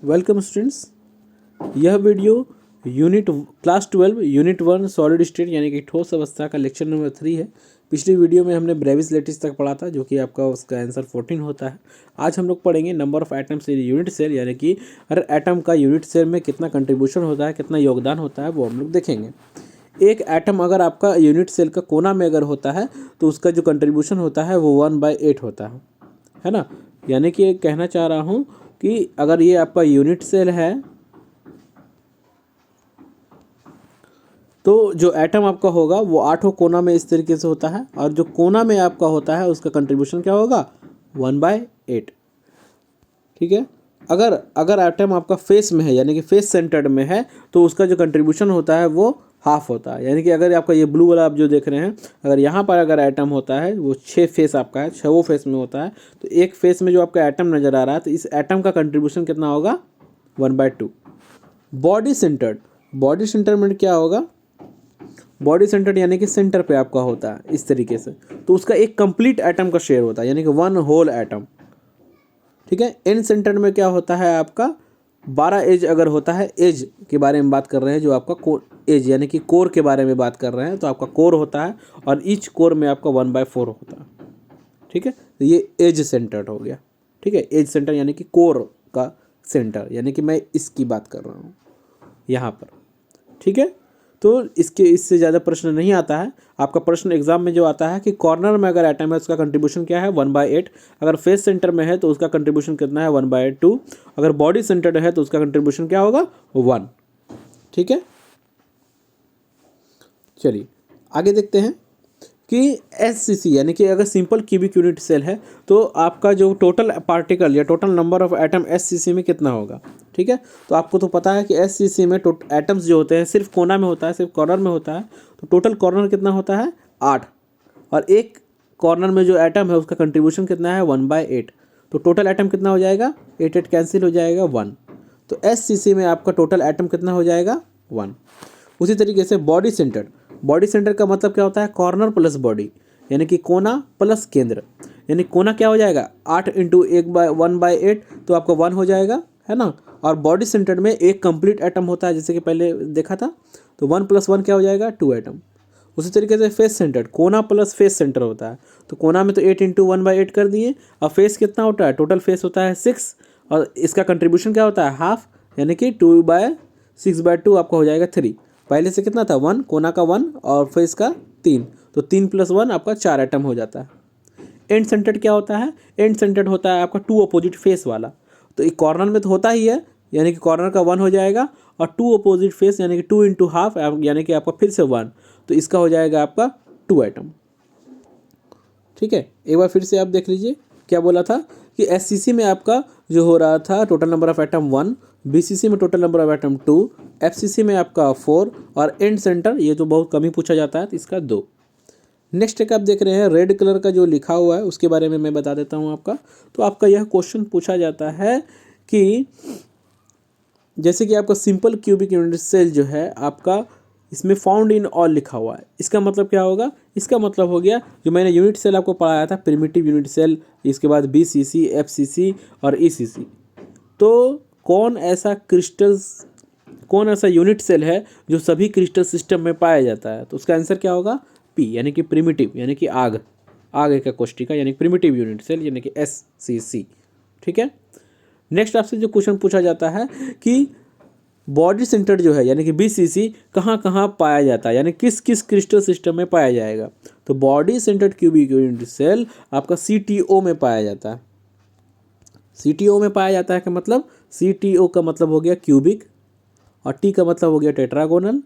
Welcome students. यह video unit class 12 unit 1 solid state यानी कि ठोस अवस्था का लेक्चर नंबर 3 है। पिछली वीडियो में हमने ब्रेविस लेटिस तक पढ़ा था, जो कि आपका उसका आंसर 14 होता है। आज हम लोग पढ़ेंगे number of atoms in unit cell, यानी कि हर एटम का यूनिट सेल में कितना कंट्रीब्यूशन होता है, कितना योगदान होता है, वो हम लोग देखेंगे। एक एटम अगर आपका यूनिट सेल का कोना में अगर होता है तो उसका जो कंट्रीब्यूशन होता है वो 1/8 होता है ना। यानी कि कहना चाह रहा हूँ कि अगर ये आपका यूनिट सेल है तो जो एटम आपका होगा वो 8 कोना में इस तरीके से होता है, और जो कोना में आपका होता है उसका कंट्रीब्यूशन क्या होगा 1/8। ठीक है। अगर अगर एटम आपका फेस में है यानी कि फेस सेंटर्ड में है तो उसका जो कंट्रीब्यूशन होता है वो हाफ होता है। यानी कि अगर आपका ये ब्लू वाला आप जो देख रहे हैं, अगर यहाँ पर अगर एटम होता है वो 6 फेस आपका है, 6 फेस में होता है, तो एक फेस में जो आपका एटम नज़र आ रहा है तो इस एटम का कंट्रीब्यूशन कितना होगा 1/2। बॉडी सेंटर में क्या होगा, बॉडी सेंटर यानी कि सेंटर पे आपका होता है इस तरीके से, तो उसका एक कंप्लीट एटम का शेयर होता है यानी कि 1 होल एटम। ठीक है। एंड सेंटर में क्या होता है आपका 12 एज अगर होता है, एज के बारे में बात कर रहे हैं, जो आपका एज यानी कि कोर के बारे में बात कर रहे हैं, तो आपका कोर होता है और ईच कोर में आपका 1/4 होता है। ठीक है। तो ये एज सेंटर्ड हो गया। ठीक है। एज सेंटर यानी कि कोर का सेंटर, यानी कि मैं इसकी बात कर रहा हूँ यहाँ पर। ठीक है। तो इससे ज़्यादा प्रश्न नहीं आता है। आपका प्रश्न एग्जाम में जो आता है कि कॉर्नर में अगर एटम है उसका कंट्रीब्यूशन क्या है 1/8, अगर फेस सेंटर में है तो उसका कंट्रीब्यूशन कितना है 1/2, अगर बॉडी सेंटर्ड है तो उसका कंट्रीब्यूशन क्या होगा 1। ठीक है। चलिए आगे देखते हैं कि एससीसी यानी कि अगर सिंपल क्यूबिक यूनिट सेल है तो आपका जो टोटल पार्टिकल या total number of atom SCC में कितना होगा। ठीक है। तो आपको तो पता है कि एससीसी में एटम्स जो होते हैं सिर्फ कोना में होता है, सिर्फ कॉर्नर में होता है, तो टोटल कॉर्नर कितना होता है 8, और एक कॉर्नर में जो एटम है उसका कंट्रीब्यूशन कितना है 1/8, तो टोटल एटम कितना हो जाएगा 8 कैंसिल हो जाएगा 1, तो एससीसी में आपका टोटल एटम कितना हो जाएगा 1। उसी तरीके से बॉडी सेंटर का मतलब क्या होता है कॉर्नर प्लस बॉडी, यानी कि कोना प्लस केंद्र, यानी कोना क्या हो जाएगा 8 × 1/8 तो आपका 1 हो जाएगा, है ना। और बॉडी सेंटर में एक कंप्लीट एटम होता है जैसे कि पहले देखा था, तो 1 + 1 क्या हो जाएगा 2 एटम। उसी तरीके से फेस सेंटर, कोना प्लस फेस सेंटर होता है, तो कोना में तो 8 × 1/8 कर दिए। और फेस कितना होता है, टोटल फेस होता है 6, और इसका कंट्रीब्यूशन क्या होता है हाफ, यानी कि 2/6/2 आपका हो जाएगा 3। पहले से कितना था 1, कोना का 1 और फेस का 3, तो 3 + 1 आपका 4 एटम हो जाता है। एंड सेंटर्ड क्या होता है, एंड सेंटर्ड होता है आपका 2 अपोजिट फेस वाला, तो एक कॉर्नर में तो होता ही है, यानी कि कॉर्नर का 1 हो जाएगा, और 2 अपोजिट फेस यानी कि 2 × हाफ यानी कि आपका फिर से 1, तो इसका हो जाएगा आपका 2 एटम। ठीक है। एक बार फिर से आप देख लीजिए क्या बोला था कि एससीसी में आपका जो हो रहा था total number of atom 1, BCC में total number of atom 2, FCC में आपका 4, और एंड सेंटर ये तो बहुत कम ही पूछा जाता है तो इसका 2। नेक्स्ट एक आप देख रहे हैं रेड कलर का जो लिखा हुआ है उसके बारे में मैं बता देता हूँ आपका। तो आपका यह क्वेश्चन पूछा जाता है कि जैसे कि आपका सिंपल क्यूबिक यूनिट सेल जो है आपका, इसमें फाउंड इन ऑल लिखा हुआ है, इसका मतलब क्या होगा, इसका मतलब हो गया जो मैंने यूनिट सेल आपको पढ़ाया था प्रिमिटिव यूनिट सेल, इसके बाद बीसीसी, एफसीसी और ईसीसी। तो कौन ऐसा यूनिट सेल है जो सभी क्रिस्टल सिस्टम में पाया जाता है, तो उसका आंसर क्या होगा पी, यानी कि प्रिमिटिव, यानी कि आग एक कोष्टिका, यानी प्रिमिटिव यूनिट सेल यानी कि एससीसी। ठीक है। नेक्स्ट आपसे जो क्वेश्चन पूछा जाता है कि बॉडी सेंटर जो है यानी कि बीसीसी कहाँ कहाँ पाया जाता है, यानी किस किस क्रिस्टल सिस्टम में पाया जाएगा, तो body centred cubic unit cell आपका सीटीओ में पाया जाता है। सीटीओ में पाया जाता है का मतलब, सीटीओ का मतलब हो गया क्यूबिक, और टी का मतलब हो गया टेट्रागोनल,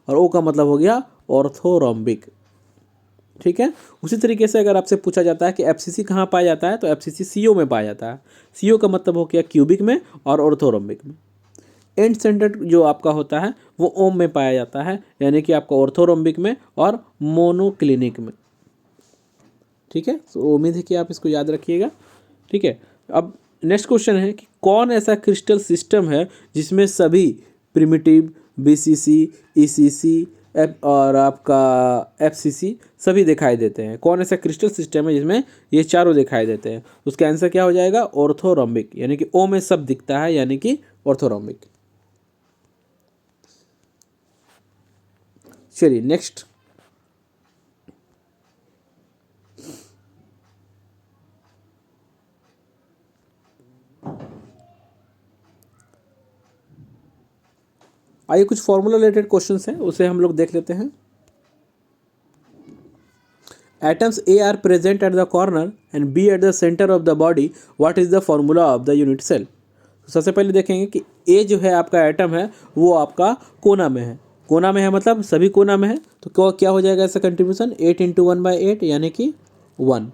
और ओ का मतलब हो गया ऑर्थोरोम्बिक। ठीक है। उसी तरीके से अगर आपसे पूछा जाता है कि एफसीसी कहाँ पाया जाता है, तो एफसीसी सीओ में पाया जाता है। सीओ का मतलब हो गया क्यूबिक में और ऑर्थोरोम्बिक में। एंड सेंटर्ड जो आपका होता है वो ओम में पाया जाता है, यानी कि आपका ऑर्थोरोम्बिक में और मोनोक्लिनिक में। ठीक है। तो उम्मीद है कि आप इसको याद रखिएगा। ठीक है। अब नेक्स्ट क्वेश्चन है कि कौन ऐसा क्रिस्टल सिस्टम है जिसमें सभी प्रिमिटिव, बीसीसी, ईसीसी, और आपका FCC सभी दिखाई देते हैं। कौन ऐसा क्रिस्टल सिस्टम है जिसमें ये चारों दिखाई देते हैं? उसका आंसर क्या हो जाएगा? ऑर्थोरोम्बिक, यानी कि ओ में सब दिखता है, यानी कि ऑर्थोरोम्बिक। चलिए नेक्स्ट। आइए कुछ फॉर्मूला रिलेटेड क्वेश्चंस हैं, उसे हम लोग देख लेते हैं। Atoms A are present at the corner and B at the center of the body. What is the formula of the unit cell? तो सबसे पहले देखेंगे कि A जो है आपका एटम है वो आपका कोना में है। कोना में है मतलब सभी कोना में है, तो क्या हो जाएगा इसका कंट्रीब्यूशन? 8 इंटू 1/8 यानी कि 1।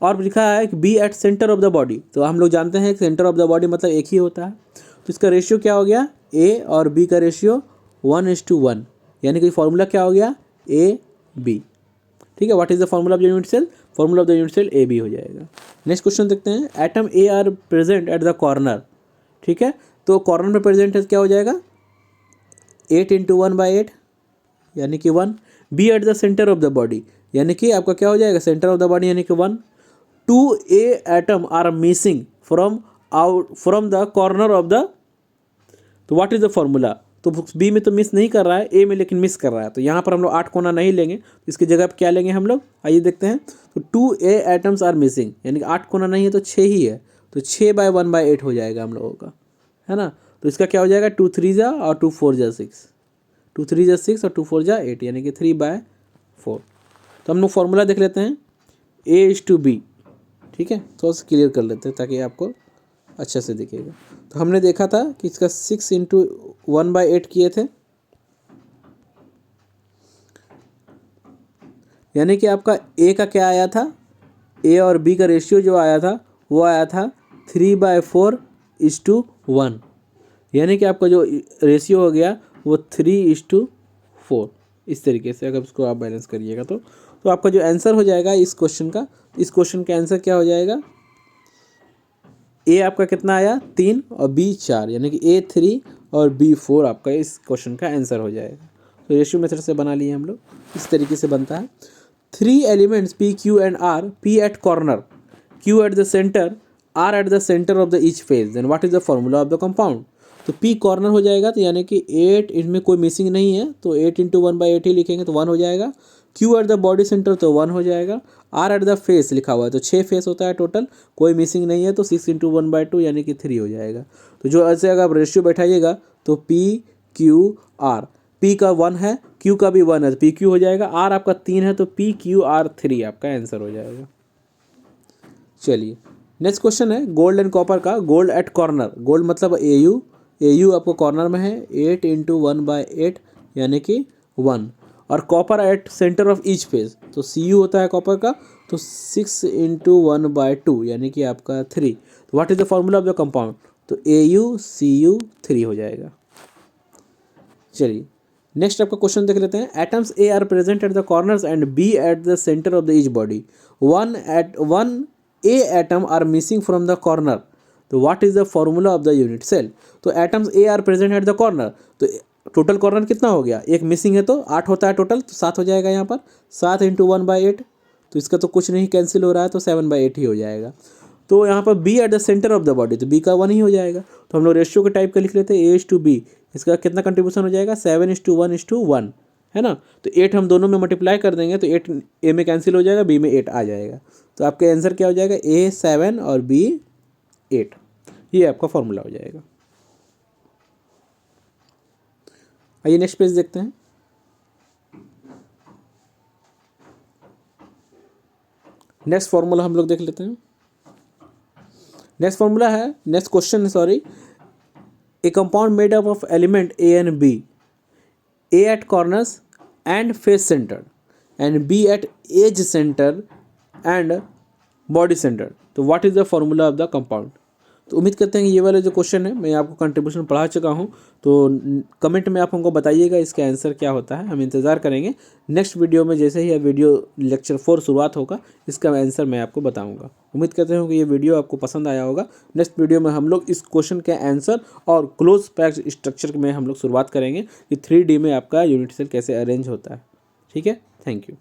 और लिखा है कि B at centre of the body, तो हम लोग जानते हैं कि सेंटर ऑफ द बॉडी मतलब एक ही होता है, तो इसका रेशियो क्या हो गया? ए और बी का रेशियो 1:1, यानी कि फॉर्मूला क्या हो गया? A B. ठीक है, what is the formula of the unit cell? Formula of the unit cell A B हो जाएगा। नेक्स्ट क्वेश्चन देखते हैं। Atom A are present at the corner. ठीक है, तो कॉर्नर में प्रेजेंट है, क्या हो जाएगा? 8 इंटू 1/8 यानी कि 1। B at the centre of the body, यानी कि आपका क्या हो जाएगा? सेंटर ऑफ द बॉडी यानी कि 1। 2 atom are missing from the corner of the, तो व्हाट इज द फॉर्मूला? तो बी में तो मिस नहीं कर रहा है, ए में लेकिन मिस कर रहा है, तो यहाँ पर हम लोग 8 कोना नहीं लेंगे, इसकी जगह पर क्या लेंगे हम लोग? आइए देखते हैं। तो 2 एटम्स आर मिसिंग, यानी कि 8 कोना नहीं है तो 6 ही है, तो 6/1/8 हो जाएगा हम लोगों का, है ना। तो इसका क्या हो जाएगा? 2 3 जा और 2 4 जा 6, 2 3 जा 6 और 2 4 जा 8, यानी कि 3/4। तो हम लोग फॉर्मूला देख लेते हैं, A:B। ठीक है, थोड़ा सा क्लियर कर लेते हैं ताकि आपको अच्छा से दिखेगा। तो हमने देखा था कि इसका 6 इंटू 1/8 किए थे, यानी कि आपका ए का क्या आया था? ए और बी का रेशियो जो आया था वो आया था 3/4:1, यानी कि आपका जो रेशियो हो गया वो 3:4। इस तरीके से अगर उसको आप बैलेंस करिएगा तो आपका जो आंसर हो जाएगा इस क्वेश्चन का, इस क्वेश्चन का आंसर क्या हो जाएगा? ए आपका कितना आया? 3 और बी 4, यानी कि A 3 और B 4 आपका इस क्वेश्चन का आंसर हो जाएगा। तो रेशियो मेथड से बना लिए हम लोग, इस तरीके से बनता है। 3 elements P, Q and R, P at corner, Q at the centre, R at the centre of the each face, then what is the formula of the compound? तो P कॉर्नर हो जाएगा, तो यानी कि 8, इसमें कोई मिसिंग नहीं है, तो 8 इंटू 1/8 ही लिखेंगे तो 1 हो जाएगा। Q at the body centre तो 1 हो जाएगा। R एट द फेस लिखा हुआ है तो 6 फेस होता है टोटल, कोई मिसिंग नहीं है, तो 6 इंटू 1/2 यानी कि 3 हो जाएगा। तो जो ऐसे अगर आप रेशियो बैठाइएगा तो PQR, P का 1 है, Q का भी 1 है तो PQ हो जाएगा, R आपका 3 है तो PQR3 आपका आंसर हो जाएगा। चलिए नेक्स्ट क्वेश्चन है गोल्ड एंड कॉपर का। गोल्ड एट कॉर्नर, गोल्ड मतलब AU आपको कॉर्नर में है, 8 इंटू 1/8 यानी कि 1, और copper eight centre of each phase, तो CU होता है कॉपर का, तो 6 इंटू 1/2 यानी कि आपका 3। तो what is the formula of the compound? तो AuCu3 हो जाएगा। चलिए नेक्स्ट आपका क्वेश्चन देख लेते हैं। Atoms A are present at the corners and B at the centre of the each body. 1 A atom are missing from the corner, तो what is the formula of the unit cell? तो atoms A are present at the corner, तो total corner कितना हो गया? एक missing है तो 8 होता है टोटल, तो 7 हो जाएगा यहाँ पर, 7 इंटू 1/8, तो इसका तो कुछ नहीं कैंसिल हो रहा है, तो 7/8 ही हो जाएगा। तो यहाँ पर B at the centre of the body, तो B का 1 ही हो जाएगा। तो हम लोग रेशियो के टाइप का लिख लेते हैं A:B, इसका कितना कंट्रीब्यूशन हो जाएगा? 7:1:1, है ना। तो 8 हम दोनों में मल्टीप्लाई कर देंगे तो 8 A में कैंसिल हो जाएगा, B में 8 आ जाएगा, तो आपका आंसर क्या हो जाएगा? A 7 और B 8, ये आपका फॉर्मूला हो जाएगा। आइए नेक्स्ट पेज देखते हैं। नेक्स्ट फॉर्मूला हम लोग देख लेते हैं। नेक्स्ट फॉर्मूला है, नेक्स्ट क्वेश्चन है, sorry. A compound made up of element A and B, A at corners and face centre and B at edge centre and body centre, तो what is the formula of the compound? तो उम्मीद करते हैं कि ये वाला जो question है मैं आपको कंट्रीब्यूशन पढ़ा चुका हूँ। तो कमेंट में आप हमको बताइएगा इसका आंसर क्या होता है, हम इंतज़ार करेंगे। नेक्स्ट वीडियो में जैसे ही वीडियो लेक्चर 4 शुरुआत होगा इसका आंसर मैं आपको बताऊँगा। उम्मीद करते हैं कि ये वीडियो आपको पसंद आया होगा। नेक्स्ट वीडियो में हम लोग इस क्वेश्चन के आंसर और क्लोज पैक्ड स्ट्रक्चर में हम लोग शुरुआत करेंगे कि 3D में आपका यूनिट सेल कैसे अरेंज होता है। ठीक है, थैंक यू।